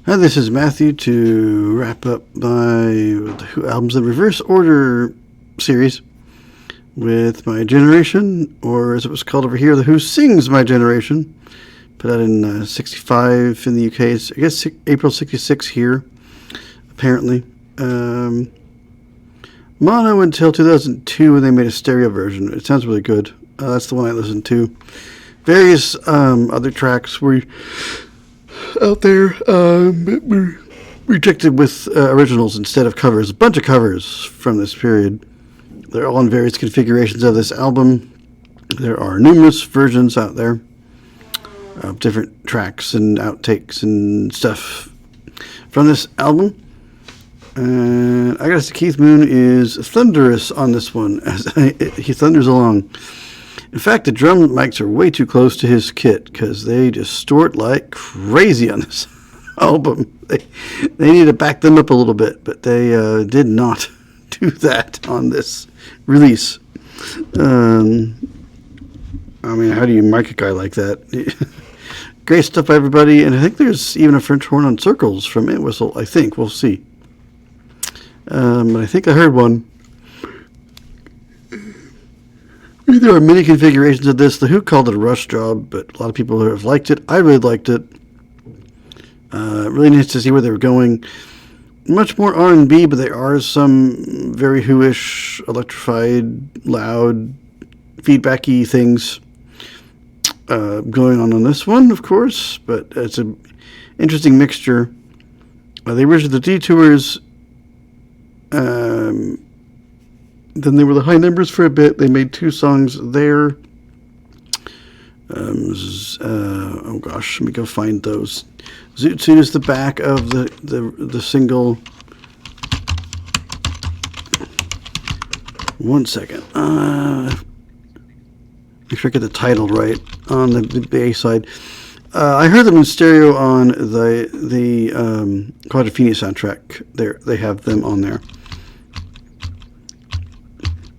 Hi, this is Matthew to wrap up my The Who albums in reverse order series with My Generation, or as it was called over here, The Who Sings My Generation. Put out in 65 in the UK. It's, I guess, April 66 here, apparently. Mono until 2002 when they made a stereo version. It sounds really good. That's the one I listened to. Various other tracks were out there were rejected with originals instead of covers. A bunch of covers from this period. They're all in various configurations of this album. There are numerous versions out there of different tracks and outtakes and stuff from this album. And I guess Keith Moon is thunderous on this one as he thunders along. In fact, the drum mics are way too close to his kit because they distort like crazy on this album. They need to back them up a little bit, but they did not do that on this release. I mean, how do you mic a guy like that? Great stuff, everybody. And I think there's even a French horn on circles from It Whistle, I think. We'll see. But I think I heard one. There are many configurations of this. The Who called it a rush job, but a lot of people have liked it. I really liked it. Really nice to see where they were going. Much more R&B, but there are some very Who-ish, electrified, loud, feedbacky things going on this one, of course. But it's an interesting mixture. The original Detours. Then they were the High Numbers for a bit. They made 2 songs there. Oh gosh, let me go find those. Zoot Suit is the back of the single. One second. Make sure I get the title right on the A side. I heard them in stereo on the Quadrophenia soundtrack. They have them on there.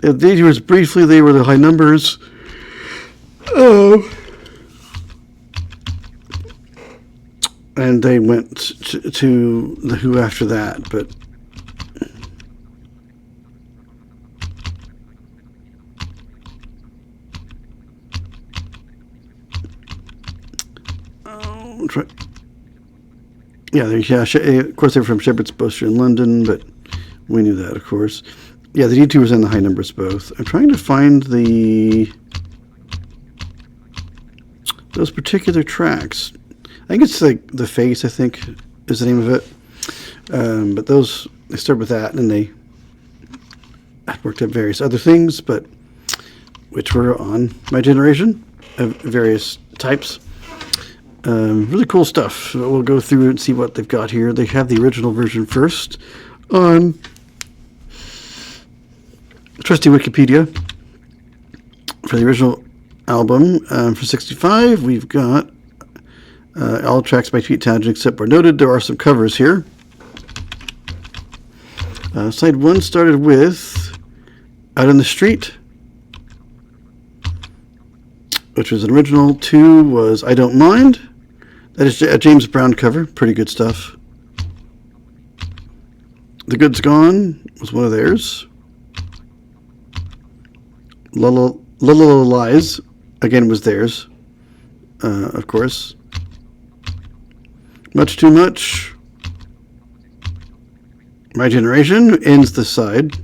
These was briefly, they were the High Numbers. And they went to the Who after that, but of course they were from Shepherd's Bush in London, but we knew that, of course. Yeah, the D2 was in the High Numbers both. I'm trying to find those particular tracks. I think it's like The Face, I think, is the name of it. But those, they start with that, and they worked up various other things, but which were on My Generation of various types. Really cool stuff. We'll go through and see what they've got here. They have the original version first on trusty Wikipedia for the original album. For 65, we've got all tracks by Pete Townshend except where noted. There are some covers here. Side 1 started with Out in the Street, which was an original. 2 was I Don't Mind. That is a James Brown cover. Pretty good stuff. The Good's Gone was one of theirs. Lulla Lies, again, was theirs, of course. Much Too Much. My Generation ends the side.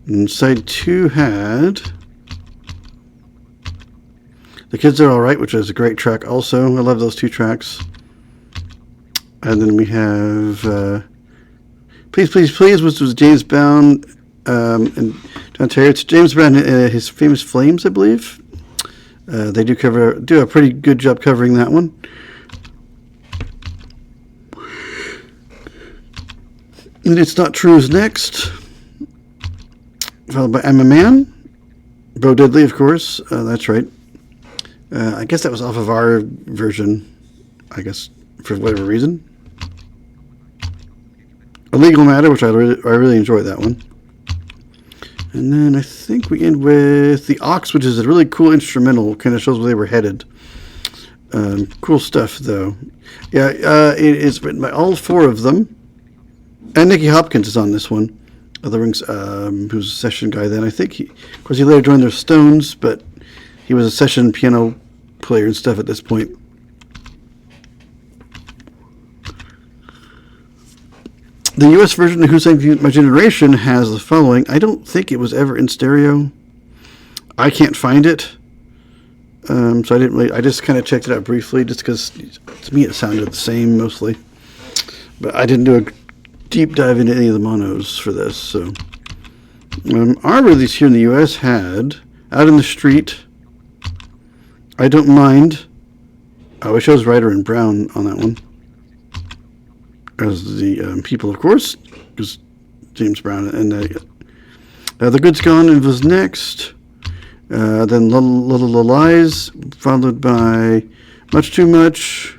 And side 2 had The Kids Are Alright, which is a great track also. I love those 2 tracks. And then we have Please, Please, Please, which was James Brown and John Terry. It's James Brown, his famous Flames, I believe. They do a pretty good job covering that one. And It's Not True is next, followed by I'm a Man. Bo Diddley, of course. That's right. I guess that was off of our version, I guess, for whatever reason. A Legal Matter, which I really enjoyed that one. And then I think we end with The Ox, which is a really cool instrumental. Kind of shows where they were headed. Cool stuff, though. Yeah, it is written by all four of them. And Nicky Hopkins is on this one. The Rings, who's a session guy then. I think of course, he later joined the Stones, but he was a session piano player and stuff at this point. The U.S. version of Who Sang My Generation has the following. I don't think it was ever in stereo. I can't find it. So I didn't really. I just kind of checked it out briefly, just because to me it sounded the same mostly. But I didn't do a deep dive into any of the monos for this. So our release here in the U.S. had Out in the Street, I Don't Mind. Oh, it shows Ryder and Brown on that one as the people, of course, because James Brown and The Good's Gone and was next. Then Little Lies, followed by Much Too Much.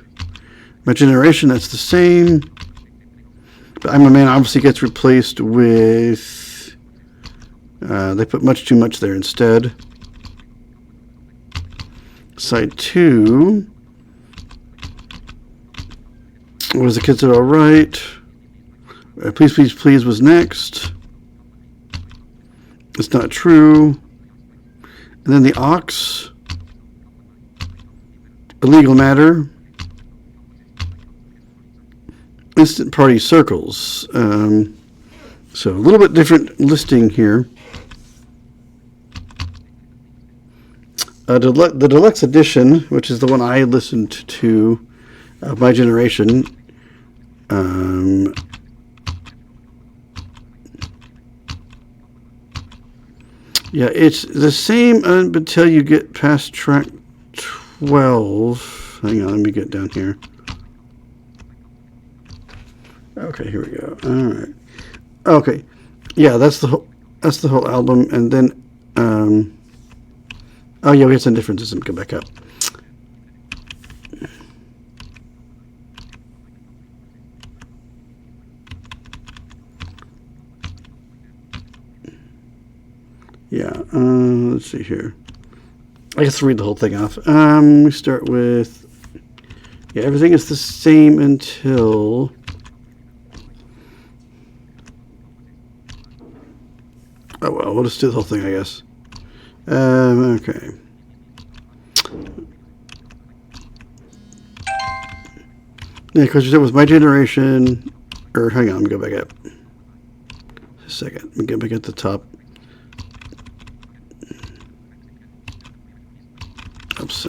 My Generation, that's the same. But I'm a Man obviously gets replaced with, they put Much Too Much there instead. Side 2 was The Kids Are Alright. Please, Please, Please was next. It's Not True. And then the Ox, Illegal Matter, Instant Party Circles. So a little bit different listing here. The deluxe edition, which is the one I listened to, My Generation. Yeah, it's the same until you get past track 12. Hang on, let me get down here. Okay, here we go. All right. Okay, yeah, that's the whole album, and then oh yeah, we had some differences. Let me go back up. Yeah, let's see here. I guess read the whole thing off. We start with, yeah, everything is the same until, oh well, we'll just do the whole thing, I guess. Okay. Yeah, because it was My Generation, or hang on, let me go back up. Just a second, let me get back at the top.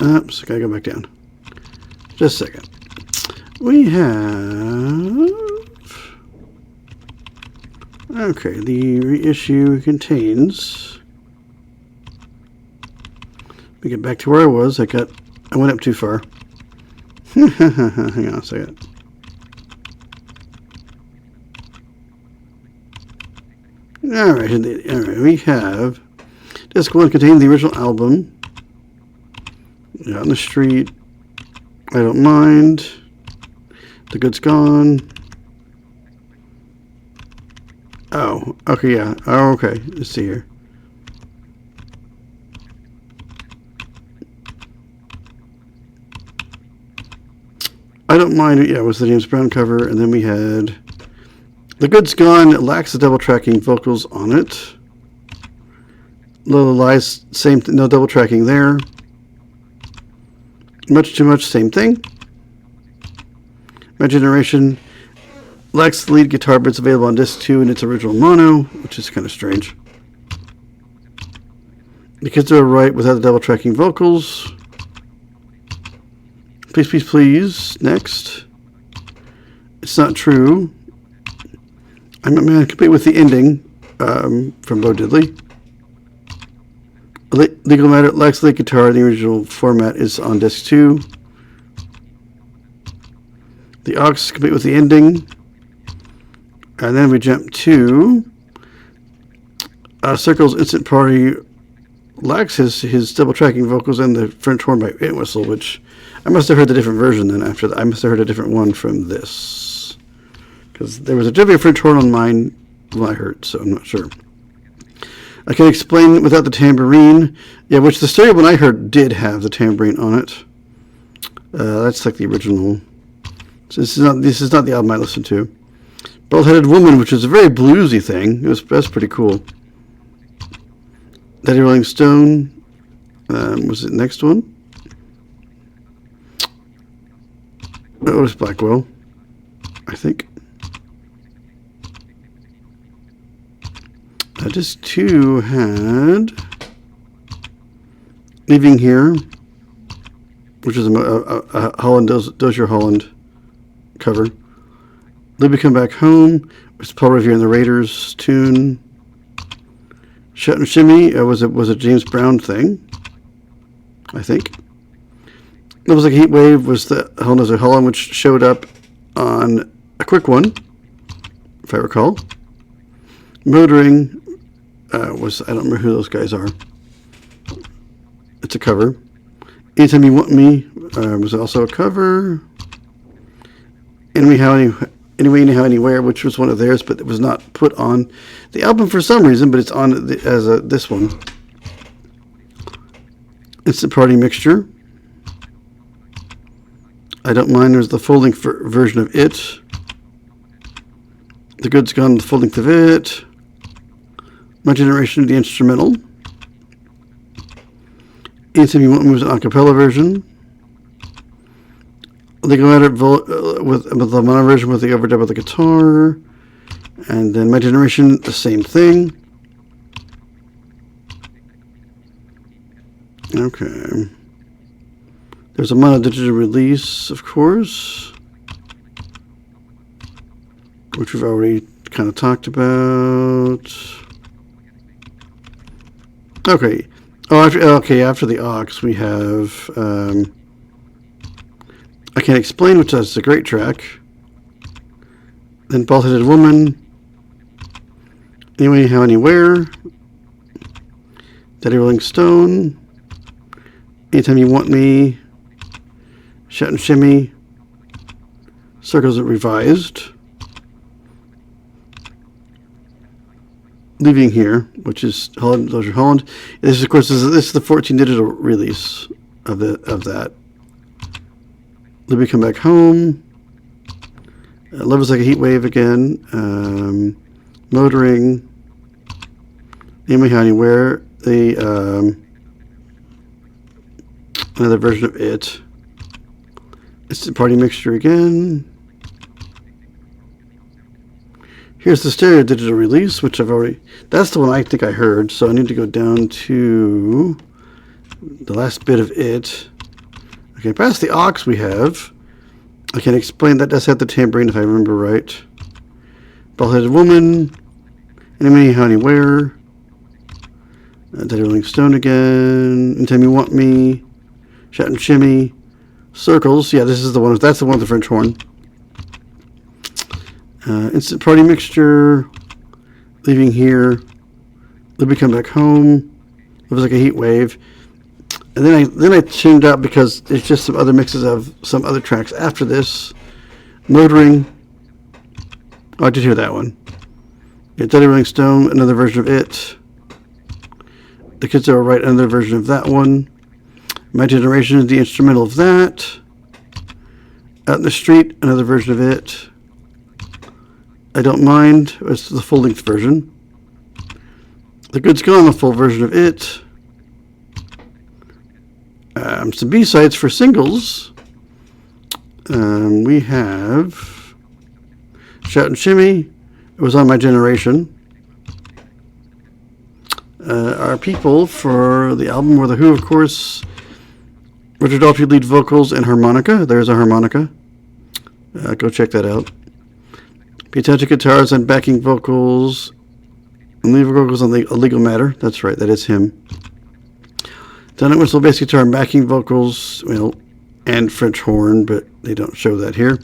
Oops, gotta go back down. Just a second. We have, okay, the reissue contains, let me get back to where I was. I went up too far. Hang on a second. Alright, we have, disc 1 contains the original album. Out in the Street, I Don't Mind, The Good's Gone. Oh, okay, yeah. Oh, okay. Let's see here. I Don't Mind, yeah, was the James Brown cover, and then we had The Good's Gone. It lacks the double tracking vocals on it. Little Lies, same, no double tracking there. Much Too Much, same thing. My Generation lacks the lead guitar, but it's available on disc 2 in its original mono, which is kind of strange. The Kids Are Alright without the double tracking vocals. Please, Please, Please, next. It's Not True. I'm a Man complete with the ending from Bo Diddley. Legal Matter lacks lead guitar. The original format is on disc 2. The Ox complete with the ending. And then we jump to Circle's Instant Party lacks his double tracking vocals and the French horn by Entwistle, which I must have heard the different version then after that. I must have heard a different one from this. Because there was a different French horn on mine when I heard, so I'm not sure. I Can Explain Without the Tambourine. Yeah, which the stereo one I heard did have the tambourine on it. That's like the original. So this is not the album I listened to. Bald-Headed Woman, which is a very bluesy thing. That's pretty cool. Daddy Rolling Stone was the next one. Otis Blackwell, I think. Disc 2 had Leaving Here, which is a Holland Dozier Holland cover. Libby Come Back Home, which is Paul Revere and the Raiders tune. Shout and Shimmy was a James Brown thing, I think. It was like Heat Wave was the Holland Dozier Holland, which showed up on A Quick One, if I recall. Motoring was, I don't remember who those guys are. It's a cover. Anytime You Want Me was also a cover. Anyway, Anyhow, Anywhere, which was one of theirs, but it was not put on the album for some reason, but it's on this one. Instant Party Mixture. I Don't Mind, there's the full-length version of it. The Good's Gone, the full-length of it. My Generation, the instrumental. Anytime You Want Me was an a cappella version. They go at it with the mono version with the overdub of the guitar. And then My Generation, the same thing. Okay. There's a mono digital release, of course, which we've already kind of talked about. Okay. After the aux, we have I Can't Explain, which is a great track. Then Bald-Headed Woman. Anyhow, Anywhere. Daddy Rolling Stone. Anytime You Want Me. Shout and Shimmy. Circles Revised. Leaving Here, which is Holland Dozier Holland. This is, of course, this is the 14 digital release of that. Libby Come Back Home. Love Is Like a Heat Wave again. Motoring. Anyhow, Anywhere. Another version of it. It's the Party Mixture again. Here's the stereo digital release, which that's the one I think I heard, so I need to go down to the last bit of it. Okay, past the aux we have. I Can't Explain, that does have the tambourine if I remember right. Bald-Headed Woman. Anyhow, Anywhere. Daddy Rolling Stone again. Anytime You Want Me. Shout and Shimmy. Circles, yeah, this is the one. That's the one with the French horn. Instant Party Mixture. Leaving Here. Libby Come Back Home. It was like a Heat Wave. And then I tuned out because there's just some other mixes of some other tracks after this. Motoring. Oh, I did hear that one. Yeah, Daddy Rolling Stone, another version of it. The Kids Are Right, another version of that one. My Generation is the instrumental of that. Out in the Street, another version of it. I Don't Mind, it's the full-length version. The Good's Gone, the full version of it. Some B-sides for singles. We have Shout and Shimmy. It was on My Generation. Our People for the album were The Who, of course. Richard Daltrey lead vocals and harmonica. There's a harmonica. Go check that out. Piatanti guitars and backing vocals. And lead vocals on A Legal Matter. That's right, that is him. Donut whistle, bass guitar, and backing vocals, and French horn, but they don't show that here.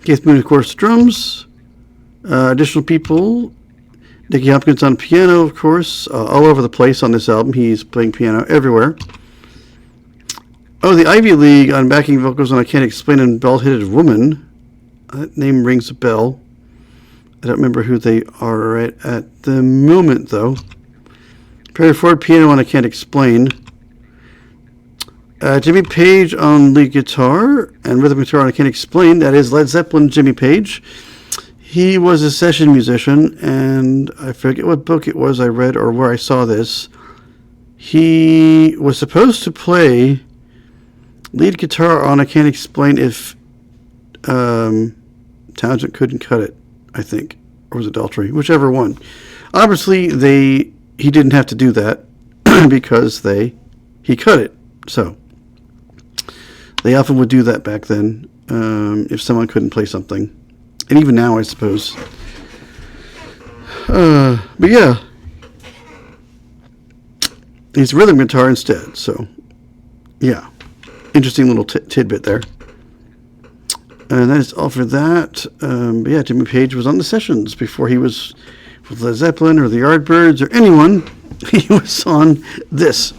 Keith Moon, of course, drums. Additional people. Nicky Hopkins on piano, of course, all over the place on this album. He's playing piano everywhere. Oh, the Ivy League on backing vocals on I Can't Explain and Bald-Headed Woman. That name rings a bell. I don't remember who they are right at the moment, though. Perry Ford piano on I Can't Explain. Jimmy Page on lead guitar and rhythm guitar on I Can't Explain. That is Led Zeppelin Jimmy Page. He was a session musician, and I forget what book it was I read or where I saw this. He was supposed to play lead guitar on I Can't Explain if Townsend couldn't cut it, I think. Or was it Daltrey? Whichever one. Obviously, he didn't have to do that because he cut it. So they often would do that back then if someone couldn't play something. And even now, I suppose. But yeah. He's rhythm guitar instead. So, yeah. Interesting little tidbit there. And that is all for that. But yeah, Jimmy Page was on the sessions before he was with Led Zeppelin or the Yardbirds or anyone. He was on this.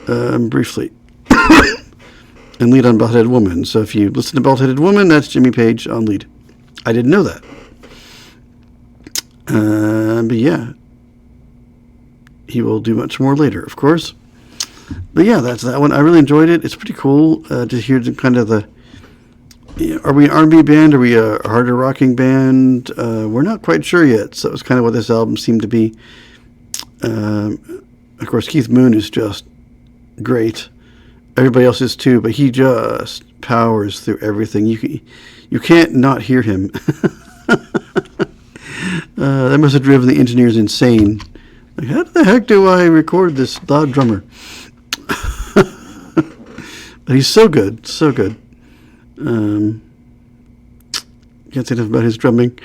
Briefly. And lead on Belt-Headed Woman. So if you listen to Belt-Headed Woman, that's Jimmy Page on lead. I didn't know that. But yeah. He will do much more later, of course. But yeah, that's that one. I really enjoyed it. It's pretty cool to hear the kind of the... Are we an R&B band? Are we a harder rocking band? We're not quite sure yet. So it was kind of what this album seemed to be. Of course, Keith Moon is just great. Everybody else is too, but he just powers through everything. You can't not hear him. That must have driven the engineers insane. Like, how the heck do I record this loud drummer? But he's so good, so good. Can't say enough about his drumming.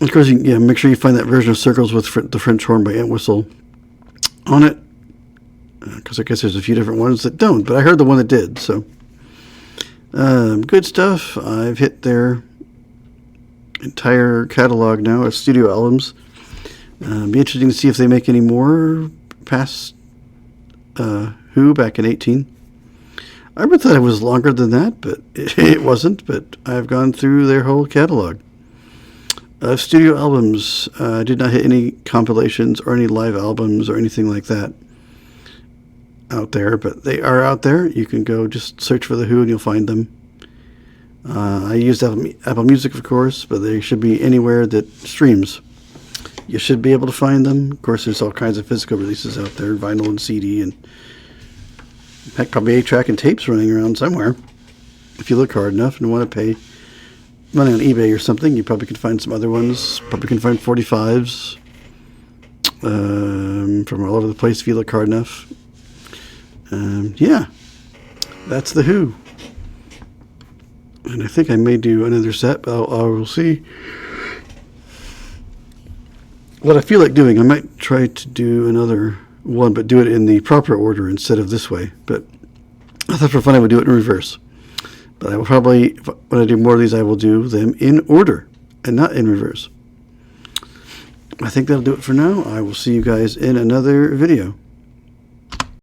Of course, make sure you find that version of Circles with the French horn by Entwistle on it, because I guess there's a few different ones that don't, but I heard the one that did. So good stuff. I've hit their entire catalog now of studio albums. Be interesting to see if they make any more past Who back in 18. I would thought it was longer than that, but it wasn't. But I've gone through their whole catalog of studio albums. I did not hit any compilations or any live albums or anything like that out there, but they are out there. You can go just search for The Who and you'll find them. I used Apple Music, of course, but they should be anywhere that streams. You should be able to find them. Of course, there's all kinds of physical releases out there, vinyl and CD, and heck, probably 8-track and tapes running around somewhere. If you look hard enough and want to pay money on eBay or something, you probably can find some other ones. Probably can find 45s from all over the place if you look hard enough. Yeah, that's The Who. And I think I may do another set, but I will see what I feel like doing. I might try to do another one, but do it in the proper order instead of this way. But I thought for fun I would do it in reverse. But I will probably, when I do more of these, I will do them in order and not in reverse. I think that'll do it for now. I will see you guys in another video.